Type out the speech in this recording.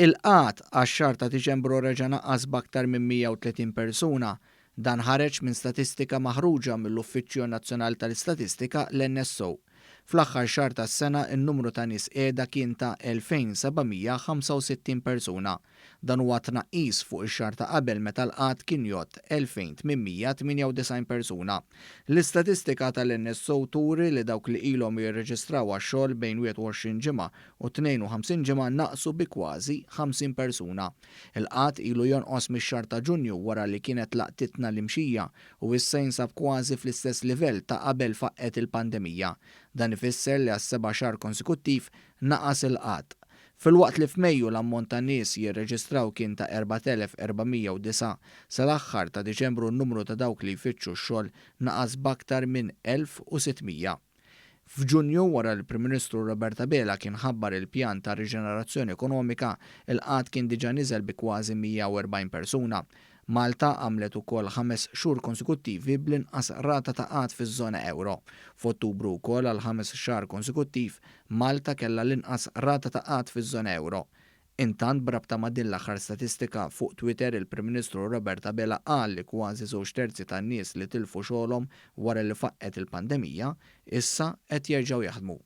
Il-qat għax-xahar ta' Diċembru reġa' naqqas b'aktar minn 130 persuna. Dan ħareġ minn statistika maħruġa mill-Uffiċċju Nazzjonali tal-Istatistika l-NSO. Fl-aħħar xahar tas-sena n-numru ta' nies qiegħda kien ta' 2765 persuna. Dan huwa tnaqqis fuq ix-xahar ta' qabel meta l-qatt kien jgħod 2898 persuna. L-istatistika tal-NSO turi li dawk li ilhom jirreġistraw għax-xogħol bejn 21 ġimgħa u 52 ġimgħa naqsu bi kważi 50 persuna. Il-qatt ilu jonqos mix-xahar ta' Ġunju wara li kienet laqtitna l-imxija u issa jinsab kważi fl-istess livell ta' qabel faqqet il-pandemija. Dan ifisser li għas-7 xahar konsekuttiv naqas il-qatt. Fil-waqt li f'Mejju l-ammont ta' nies jirreġistraw kien ta' 4409, sal-aħħar ta' Diċembru n-numru ta' dawk li jfittxu x-xogħol naqas b'aktar minn 1600. F'Ġunju wara l-Prim Ministru Roberta Bela kien ħabbar il-pjan ta' riġenerazzjoni ekonomika, il-qatt kien diġà niżel bi kważi 140 persuna. Malta għamlet ukoll 5 xhur konsekuttivi bl-inqas rata ta' qatt fiż-żona euro. F'Ottubru wkoll għal 5 xahar konsekuttiv Malta kellha l-inqas rata ta' qatt fiż-żona euro. Intant brabta ma' din l-aħħar statistika fuq Twitter il-Prim Ministru Roberta Bela qal li kważi 2/3 tan-nies li tilfu xogħolhom wara li faqqet il-pandemija issa qed jerġgħu jaħdmu.